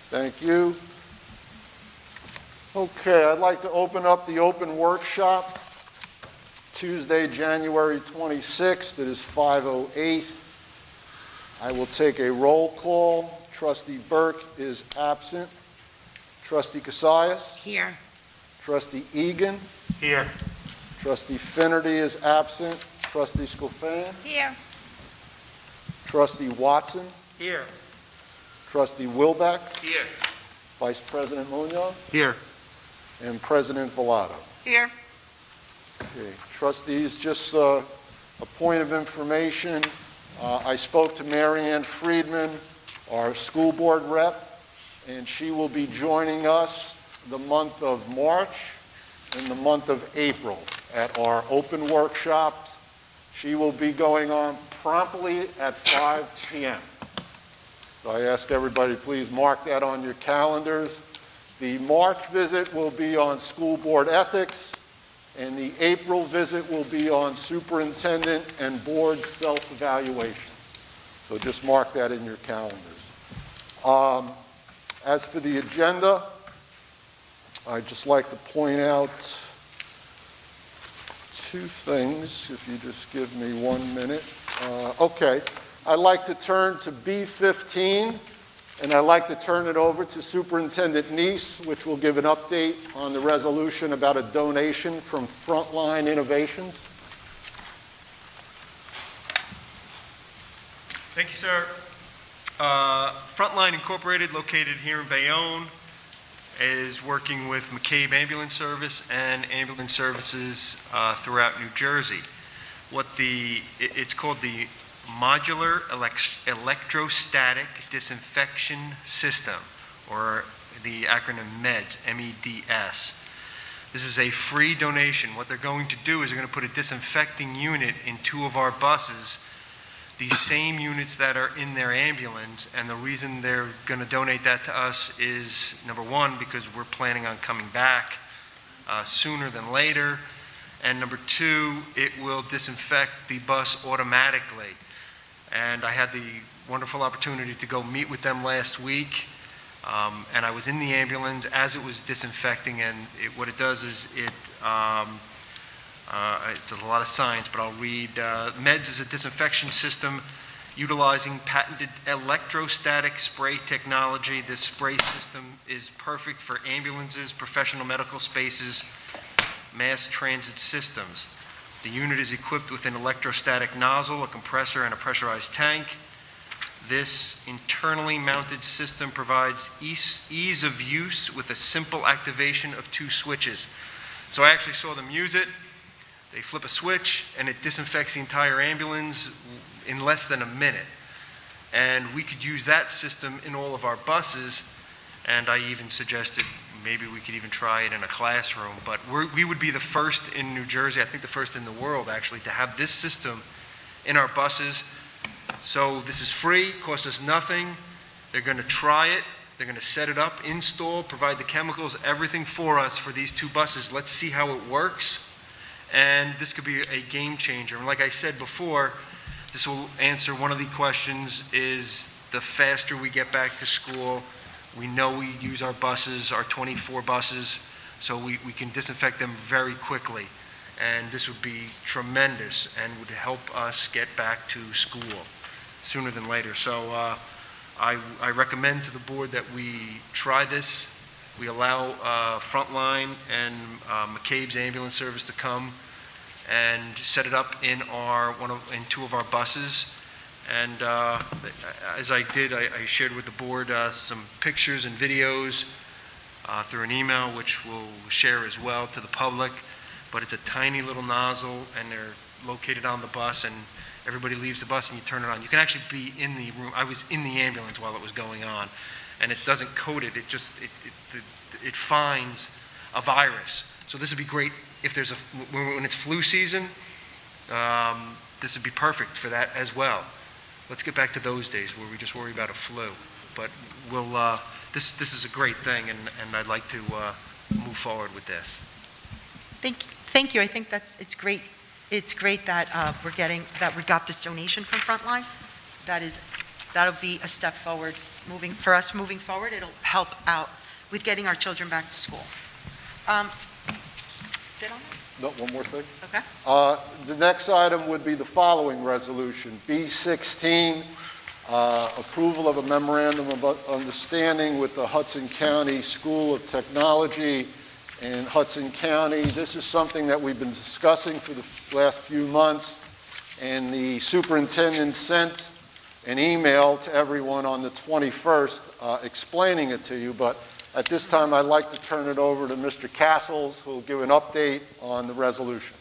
Thank you. Okay, I'd like to open up the open workshop. Tuesday, January 26th. It is 5:08. I will take a roll call. Trustee Burke is absent. Trustee Casillas? Here. Trustee Egan? Here. Trustee Finnerty is absent. Trustee Sclafani? Here. Trustee Watson? Here. Trustee Wilbeck? Here. Vice President Munoz? Here. And President Villado. Here. Okay. Trustees, just a point of information. I spoke to Mary Ann Friedman, our school board rep, and she will be joining us the month of March and the month of April at our open workshops. She will be going on promptly at 5 p.m. So I ask everybody, please mark that on your calendars. The March visit will be on school board ethics, and the April visit will be on superintendent and board self-evaluation. So just mark that in your calendars. As for the agenda, I'd just like to point out two things, if you just give me 1 minute. Okay, I'd like to turn to B15, and I'd like to turn it over to Superintendent Neese, which will give an update on the resolution about a donation from Frontline Innovations. Thank you, sir. Frontline Incorporated, located here in Bayonne, is working with McCabe Ambulance Service and ambulance services throughout New Jersey. It's called the Modular Electrostatic Disinfection System, or the acronym MEDS, M-E-D-S. This is a free donation. What they're going to do is they're going to put a disinfecting unit in 2 of our buses, the same units that are in their ambulance, and the reason they're going to donate that to us is, number one, because we're planning on coming back sooner than later, and number 2, it will disinfect the bus automatically. And I had the wonderful opportunity to go meet with them last week, and I was in the ambulance as it was disinfecting, and what it does is it's a lot of science, but I'll read. MEDS is a disinfection system utilizing patented electrostatic spray technology. This spray system is perfect for ambulances, professional medical spaces, mass transit systems. The unit is equipped with an electrostatic nozzle, a compressor, and a pressurized tank. This internally mounted system provides ease of use with a simple activation of 2 switches. So I actually saw them use it. They flip a switch, and it disinfects the entire ambulance in less than a minute. And we could use that system in all of our buses, and I even suggested maybe we could even try it in a classroom. But we would be the first in New Jersey, I think the first in the world actually, to have this system in our buses. So this is free, costs us nothing. They're going to try it. They're going to set it up, install, provide the chemicals, everything for us for these 2 buses. Let's see how it works. And this could be a game changer. And like I said before, this will answer one of the questions is the faster we get back to school. We know we use our buses, our 24 buses, so we can disinfect them very quickly. And this would be tremendous and would help us get back to school sooner than later. So I recommend to the board that we try this. We allow Frontline and McCabe's ambulance service to come and set it up in 2 of our buses. And as I did, I shared with the board some pictures and videos through an email, which we'll share as well to the public. But it's a tiny little nozzle, and they're located on the bus, and everybody leaves the bus and you turn it on. You can actually be in the room. I was in the ambulance while it was going on, and it doesn't coat it. It finds a virus. So this would be great if there's when it's flu season. This would be perfect for that as well. Let's get back to those days where we just worry about a flu. But this is a great thing, and I'd like to move forward with this. Thank you. I think it's great. It's great that we got this donation from Frontline. That is that'll be a step forward for us moving forward. It'll help out with getting our children back to school. Is it on there? No, one more thing. Okay. The next item would be the following resolution, B16, approval of a memorandum of understanding with the Hudson County School of Technology in Hudson County. This is something that we've been discussing for the last few months, and the superintendent sent an email to everyone on the 21st explaining it to you, but at this time I'd like to turn it over to Mr. Castles, who will give an update on the resolution.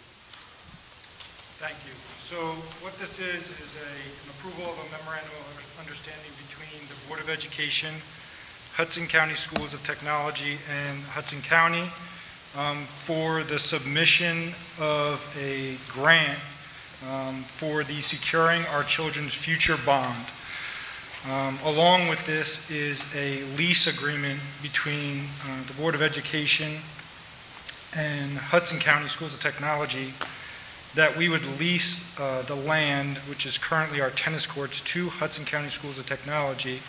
Thank you. So what this is an approval of a memorandum of understanding between the Board of Education, Hudson County Schools of Technology, and Hudson County for the submission of a grant for the Securing Our Children's Future bond. Along with this is a lease agreement between the Board of Education and Hudson County Schools of Technology that we would lease the land, which is currently our tennis courts, to Hudson County Schools of Technology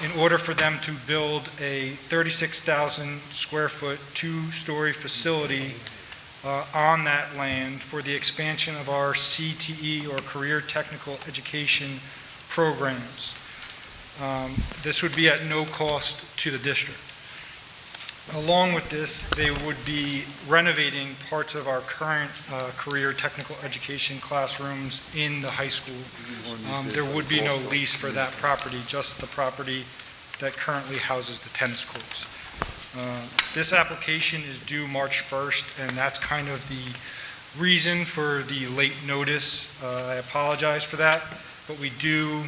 in order for them to build a 36,000 square foot, 2-story facility on that land for the expansion of our CTE, or Career Technical Education programs. This would be at no cost to the district. Along with this, they would be renovating parts of our current career technical education classrooms in the high school. There would be no lease for that property, just the property that currently houses the tennis courts. This application is due March 1st, and that's kind of the reason for the late notice. I apologize for that, but we do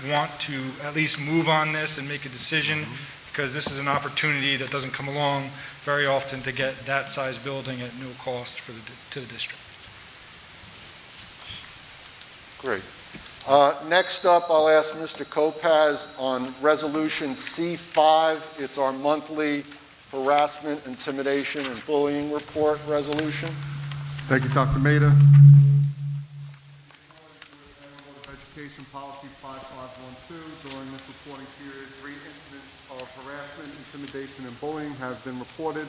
want to at least move on this and make a decision, because this is an opportunity that doesn't come along very often to get that size building at no cost to the district. Great. Next up, I'll ask Mr. Kopaz on Resolution C5. It's our monthly harassment, intimidation, and bullying report resolution. Thank you, Dr. Maida. Education Policy 5512. During this reporting period, 3 incidents of harassment, intimidation, and bullying have been reported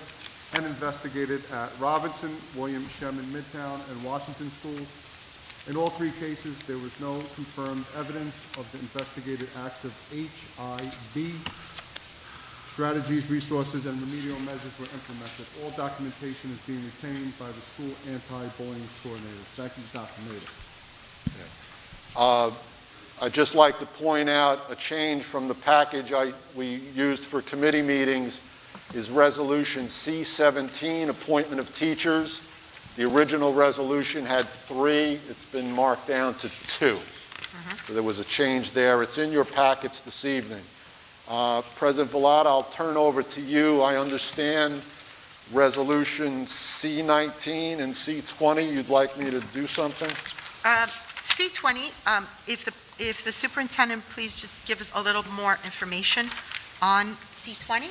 and investigated at Robinson, William Sherman Midtown, and Washington schools. In all 3 cases, there was no confirmed evidence of the investigated acts of HIB. Strategies, resources, and remedial measures were implemented. All documentation is being retained by the school anti-bullying coordinator. Thank you, Dr. Maida. I'd just like to point out a change from the package we used for committee meetings is Resolution C17, appointment of teachers. The original resolution had 3. It's been marked down to 2. So there was a change there. It's in your packets this evening. President Vallada, I'll turn over to you. I understand Resolution C19 and C20. You'd like me to do something? C20, if the superintendent please just give us a little more information on C20.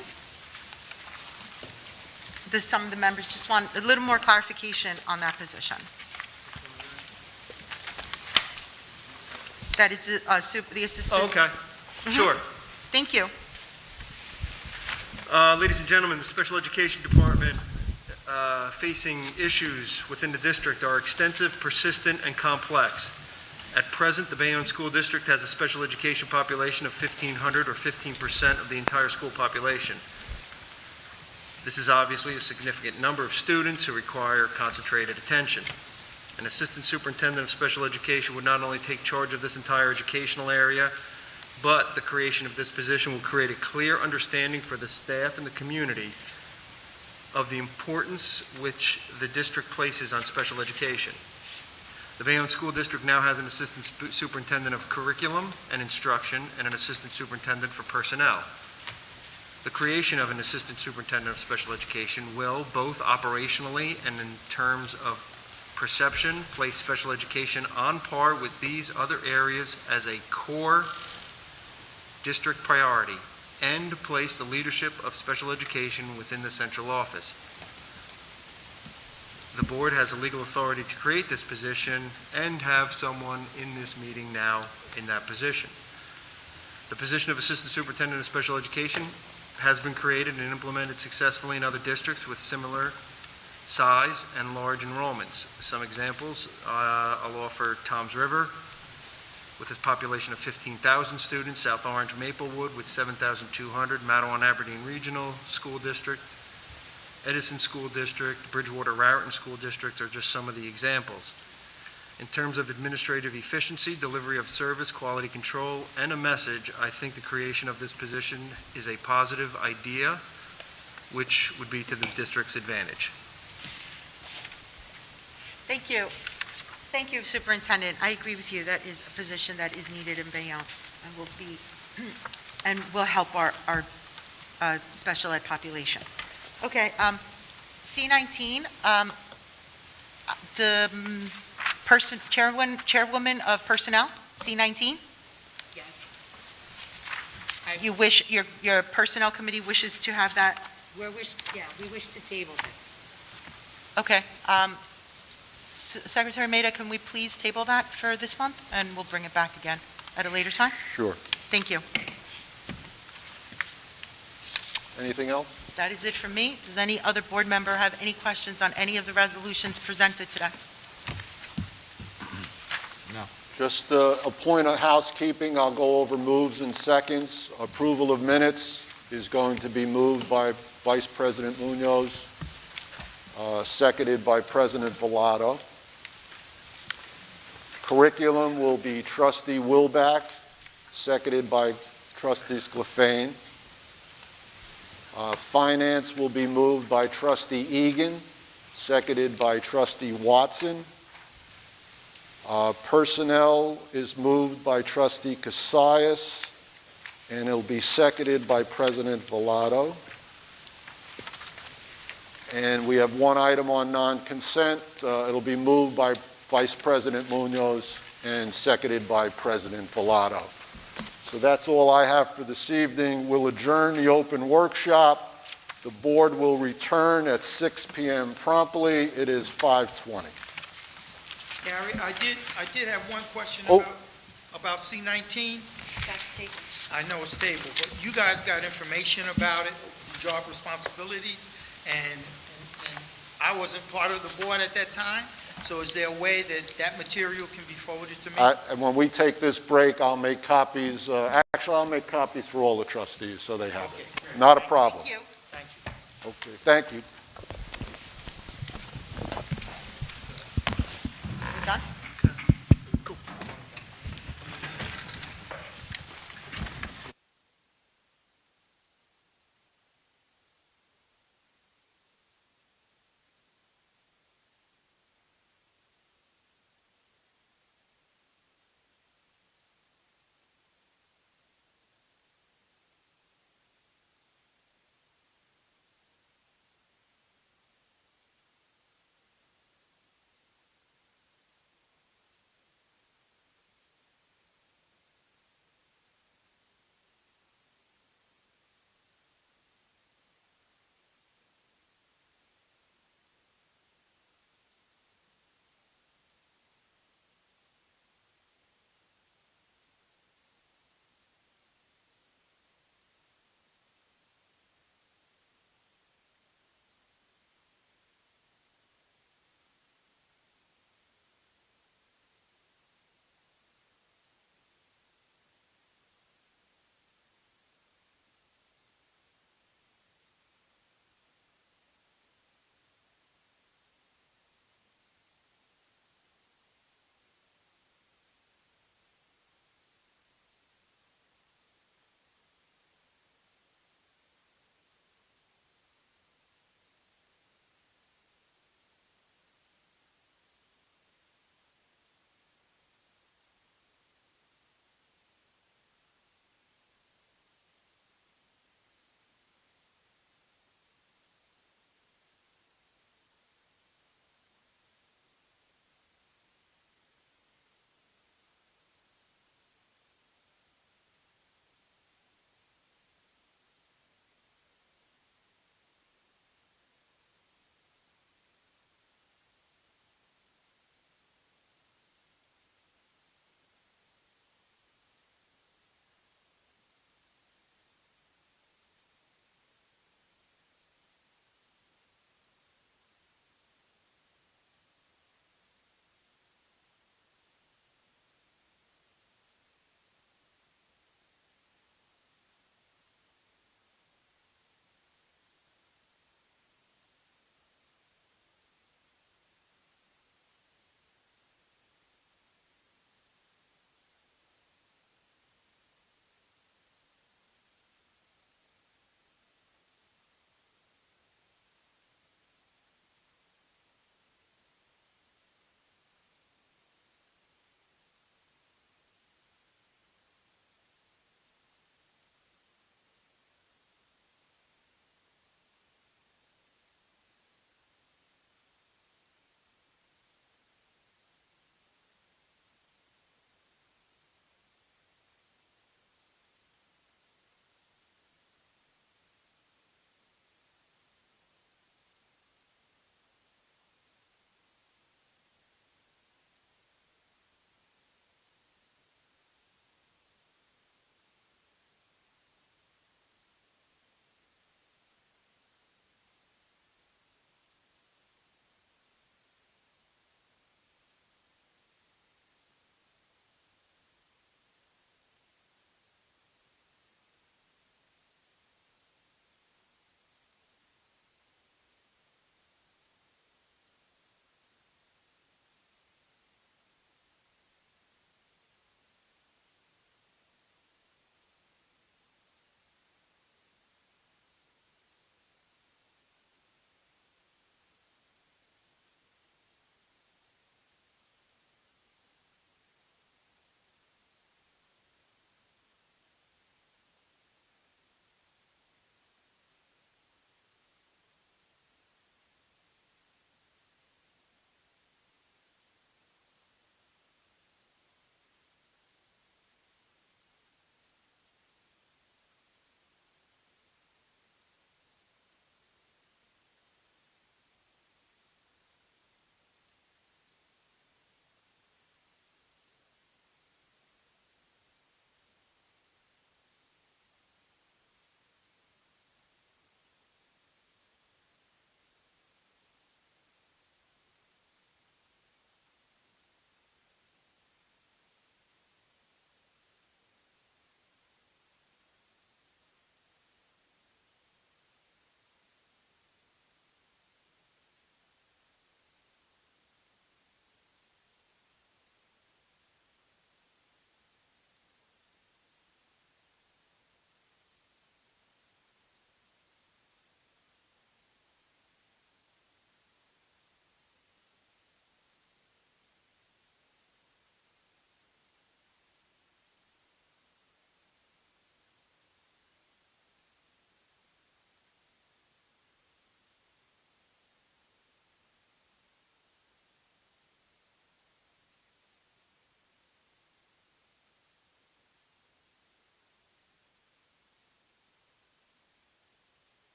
Some of the members just want a little more clarification on that position. That is the assistant. Oh, okay. Sure. Thank you. Ladies and gentlemen, the Special Education Department facing issues within the district are extensive, persistent, and complex. At present, the Bayonne School District has a special education population of 1,500, or 15% of the entire school population. This is obviously a significant number of students who require concentrated attention. An assistant superintendent of special education would not only take charge of this entire educational area, but the creation of this position will create a clear understanding for the staff and the community of the importance which the district places on special education. The Bayonne School District now has an assistant superintendent of curriculum and instruction and an assistant superintendent for personnel. The creation of an assistant superintendent of special education will, both operationally and in terms of perception, place special education on par with these other areas as a core district priority, and place the leadership of special education within the central office. The board has a legal authority to create this position and have someone in this meeting now in that position. The position of Assistant Superintendent of Special Education has been created and implemented successfully in other districts with similar size and large enrollments. Some examples, I'll offer Toms River with its population of 15,000 students, South Orange Maplewood with 7,200, Matawan Aberdeen Regional School District, Edison School District, Bridgewater Raritan School District are just some of the examples. In terms of administrative efficiency, delivery of service, quality control, and a message, I think the creation of this position is a positive idea, which would be to the district's advantage. Thank you. Thank you, Superintendent. I agree with you. That is a position that is needed in Bayonne and will be, and will help our special ed population. Okay, C19, the chairwoman of personnel, C19? Yes. You wish, your personnel committee wishes to have that? We wish to table this. Okay. Secretary Maida, can we please table that for this month, and we'll bring it back again at a later time? Sure. Thank you. Anything else? That is it from me. Does any other board member have any questions on any of the resolutions presented today? Just a point of housekeeping, I'll go over moves and seconds. Approval of minutes is going to be moved by Vice President Munoz, seconded by President Villado. Curriculum will be Trustee Wilback, seconded by Trustee Sclafane. Finance will be moved by Trustee Egan, seconded by Trustee Watson. Personnel is moved by Trustee Cassius, and it'll be seconded by President Villado. And we have one item on non-consent. It'll be moved by Vice President Munoz and seconded by President Villado. So that's all I have for this evening. We'll adjourn the open workshop. The board will return at 6 p.m. promptly. It is 5:20. Gary, I did have one question Oh. about C19. That's tabled. I know it's stable, but you guys got information about it, job responsibilities, and I wasn't part of the board at that time, so is there a way that material can be forwarded to me? And when we take this break, I'll make copies. Actually, I'll make copies for all the trustees, so they have it. Okay, great. Not a problem. Thank you. Thank you. Okay, thank you. We're done?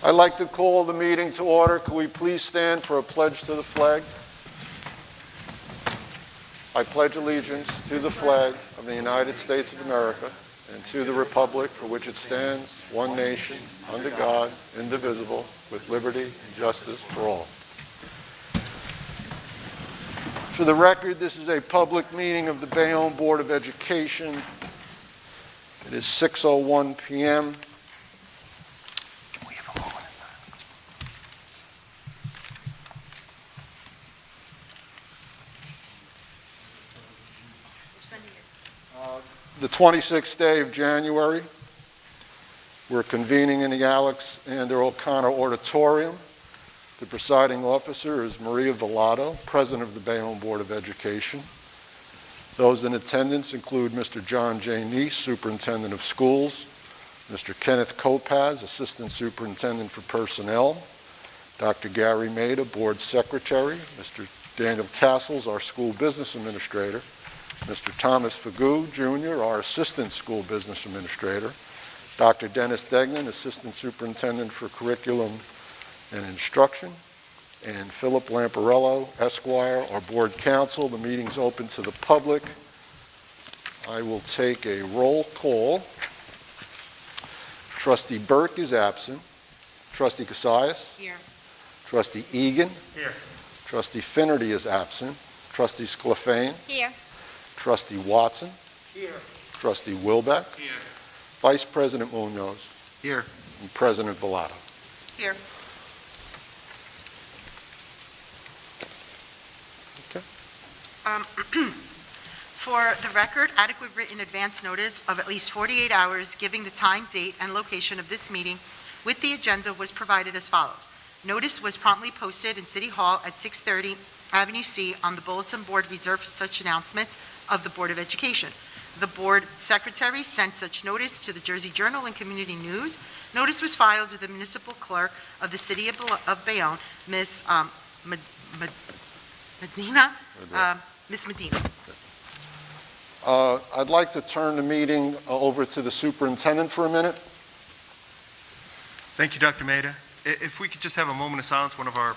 I'd like to call the meeting to order. Could we please stand for a pledge to the flag? I pledge allegiance to the flag of the United States of America and to the republic for which it stands, one nation, under God, indivisible, with liberty and justice for all. For the record, this is a public meeting of the Bayonne Board of Education. It is 6:01 p.m. Can we have a moment? The 26th day of January, we're convening in the Alexander O'Connor Auditorium. The presiding officer is Maria Villado, President of the Bayonne Board of Education. Those in attendance include Mr. John J. Neese, Superintendent of Schools, Mr. Kenneth Kopaz, Assistant Superintendent for Personnel, Dr. Gary Maida, Board Secretary, Mr. Daniel Castles, our School Business Administrator, Mr. Thomas Fagu, Jr., our Assistant School Business Administrator, Dr. Dennis Degnan, Assistant Superintendent for Curriculum and Instruction, and Philip Lamparello, Esquire, our Board Counsel. The meeting's open to the public. I will take a roll call. Trustee Burke is absent. Trustee Cassius? Here. Trustee Egan? Here. Trustee Finnerty is absent. Trustee Sclafane? Here. Trustee Watson? Here. Trustee Wilbeck? Here. Vice President Munoz? Here. And President Villado. Here. For the record, adequate written advance notice of at least 48 hours giving the time, date, and location of this meeting with the agenda was provided as follows. Notice was promptly posted in City Hall at 630 Avenue C on the bulletin board reserved for such announcements of the Board of Education. The Board Secretary sent such notice to the Jersey Journal and Community News. Notice was filed with the Municipal Clerk of the City of Bayonne, Ms. Medina. Ms. Medina. I'd like to turn the meeting over to the superintendent for a minute. Thank you, Dr. Maida. If we could just have a moment of silence, one of our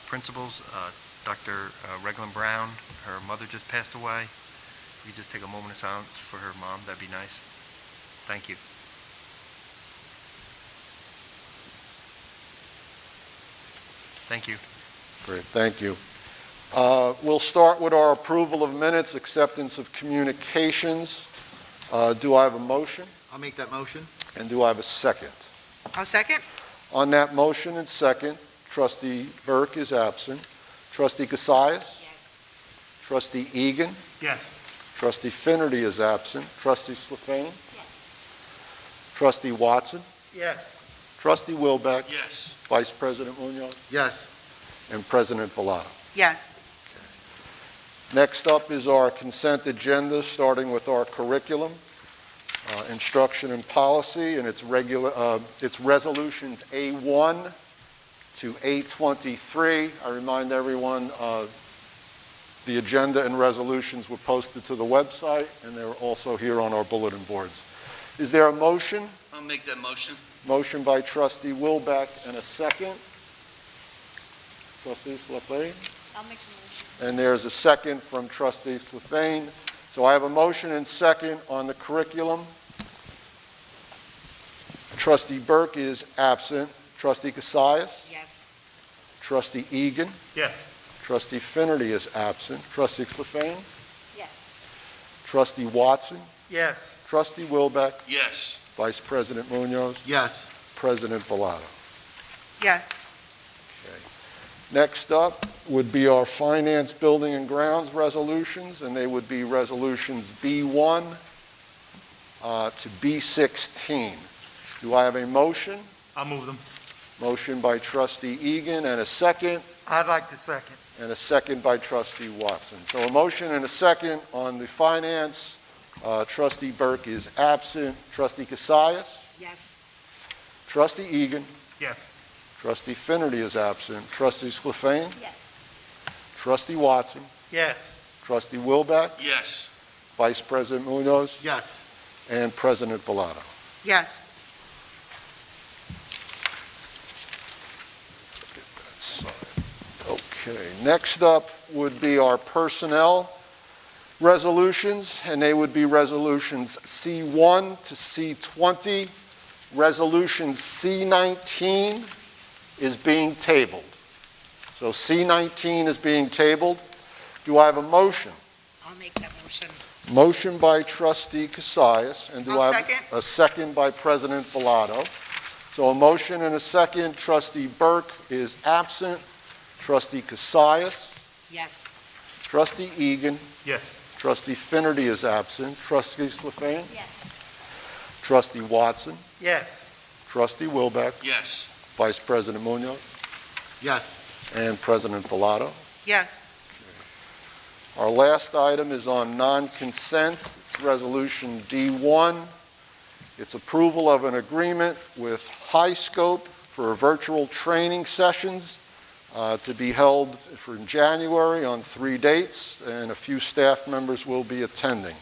principals, Dr. Reglan Brown, her mother just passed away. If we could just take a moment of silence for her mom, that'd be nice. Thank you. Thank you. Great, thank you. We'll start with our approval of minutes, acceptance of communications. Do I have a motion? I'll make that motion. And do I have a second? I'll second. On that motion and second, Trustee Burke is absent. Trustee Cassius? Yes. Trustee Egan? Yes. Trustee Finnerty is absent. Trustee Sclafane? Yes. Trustee Watson? Yes. Trustee Wilbeck? Yes. Vice President Munoz? Yes. And President Villado. Yes. Next up is our consent agenda, starting with our curriculum, instruction and policy, and it's resolutions A1 to A23. I remind everyone the agenda and resolutions were posted to the website, and they're also here on our bulletin boards. Is there a motion? I'll make that motion. Motion by Trustee Wilbeck and a second. Trustee Sclafane? I'll make the motion. And there's a second from Trustee Sclafane. So I have a motion and second on the curriculum. Trustee Burke is absent. Trustee Cassius? Yes. Trustee Egan? Yes. Trustee Finnerty is absent. Trustee Sclafane? Yes. Trustee Watson? Yes. Trustee Wilbeck? Yes. Vice President Munoz? Yes. President Villado. Yes. Next up would be our Finance, Building, and Grounds resolutions, and they would be resolutions B1 to B16. Do I have a motion? I'll move them. Motion by Trustee Egan and a second, I'd like to second. and a second by Trustee Watson. So a motion and a second on the Finance. Trustee Burke is absent. Trustee Cassius? Yes. Trustee Egan? Yes. Trustee Finnerty is absent. Trustee Sclafane? Yes. Trustee Watson? Yes. Trustee Wilbeck? Yes. Vice President Munoz? Yes. And President Villado. Yes. Okay, next up would be our personnel resolutions, and they would be resolutions C1 to C20. Resolution C19 is being tabled. So C19 is being tabled. Do I have a motion? I'll make that motion. Motion by trustee Cassius, and do I'll I have second. a second by President Bellato? So a motion and a second. Trustee Burke is absent. Trustee Cassius. Yes. Trustee Egan. Yes. Trustee Finnerty is absent. Trustee Slafane. Yes. Trustee Watson. Yes. Trustee Wilbeck. Yes. Vice President Munoz. Yes. And President Bellato. Yes. Our last item is on non-consent. It's Resolution D1. It's approval of an agreement with High Scope for virtual training sessions to be held for January on 3 dates, and a few staff members will be attending.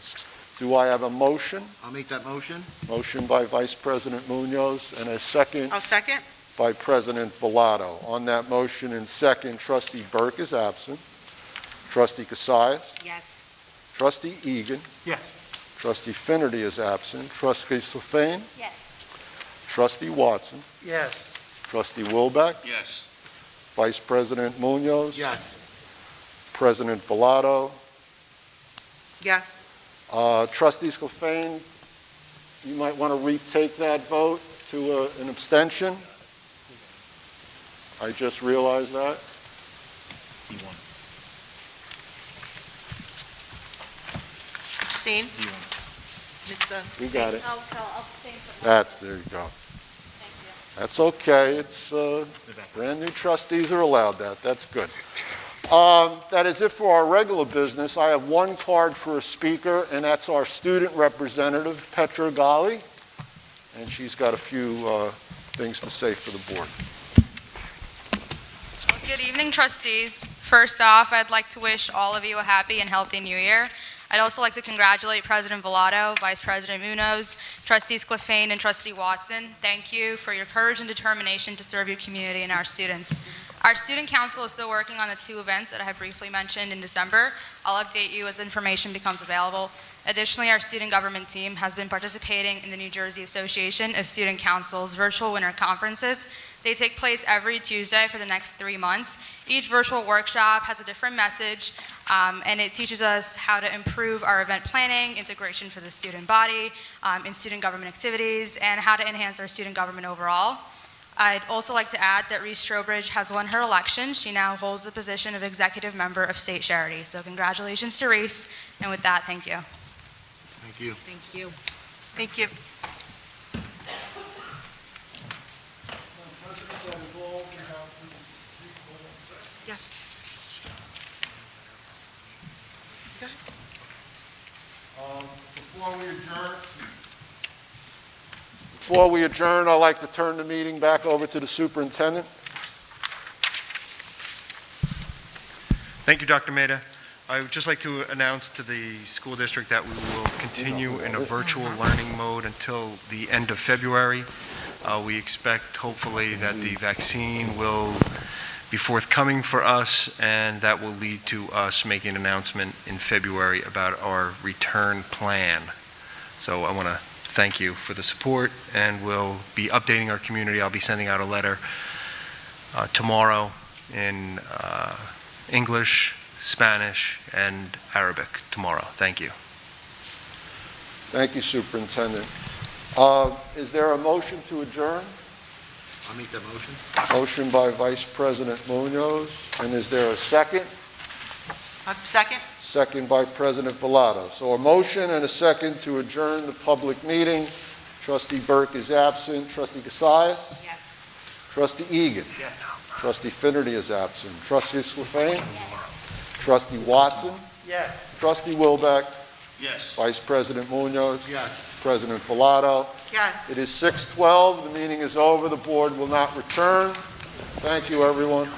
Do I have a motion? I'll make that motion. Motion by Vice President Munoz, and a second I'll second. by President Bellato. On that motion and second, Trustee Burke is absent. Trustee Cassius. Yes. Trustee Egan. Yes. Trustee Finnerty is absent. Trustee Slafane. Yes. Trustee Watson. Yes. Trustee Wilbeck. Yes. Vice President Munoz. Yes. President Bellato. Yes. Trustee Slafane, you might want to retake that vote to an abstention. I just realized that. Abstain. You got it. I'll abstain from There you go. Thank you. That's okay. It's, brand new trustees are allowed that. That's good. That is it for our regular business. I have one card for a speaker, and that's our student representative, Petra Gali, and she's got a few things to say for the board. Good evening, trustees. First off, I'd like to wish all of you a happy and healthy new year. I'd also like to congratulate President Bellato, Vice President Munoz, Trustees Clafane, and Trustee Watson. Thank you for your courage and determination to serve your community and our students. Our student council is still working on the 2 events that I have briefly mentioned in December. I'll update you as information becomes available. Additionally, our student government team has been participating in the New Jersey Association of Student Councils virtual winter conferences. They take place every Tuesday for the next 3 months. Each virtual workshop has a different message, and it teaches us how to improve our event planning, integration for the student body, in student government activities, and how to enhance our student government overall. I'd also like to add that Reese Strobridge has won her election. She now holds the position of executive member of State Charity. So congratulations to Reese, and with that, thank you. Thank you. Thank you. Thank you. Yes. Go ahead. Before we adjourn, I'd like to turn the meeting back over to the superintendent. Thank you, Dr. Maida. I would just like to announce to the school district that we will continue in a virtual learning mode until the end of February. We expect, hopefully, that the vaccine will be forthcoming for us, and that will lead to us making an announcement in February about our return plan. So I want to thank you for the support, and we'll be updating our community. I'll be sending out a letter tomorrow in English, Spanish, and Arabic tomorrow. Thank you. Thank you, Superintendent. Is there a motion to adjourn? I'll make that motion. Motion by Vice President Munoz, and is there a second? Second? Second by President Bellato. So a motion and a second to adjourn the public meeting. Trustee Burke is absent. Trustee Cassius? Yes. Trustee Egan? Yes. Trustee Finnerty is absent. Trustee Slafane? Trustee Watson? Yes. Trustee Wilbeck? Yes. Vice President Munoz? Yes. President Bellato? Yes. It is 6:12. The meeting is over. The board will not return. Thank you, everyone.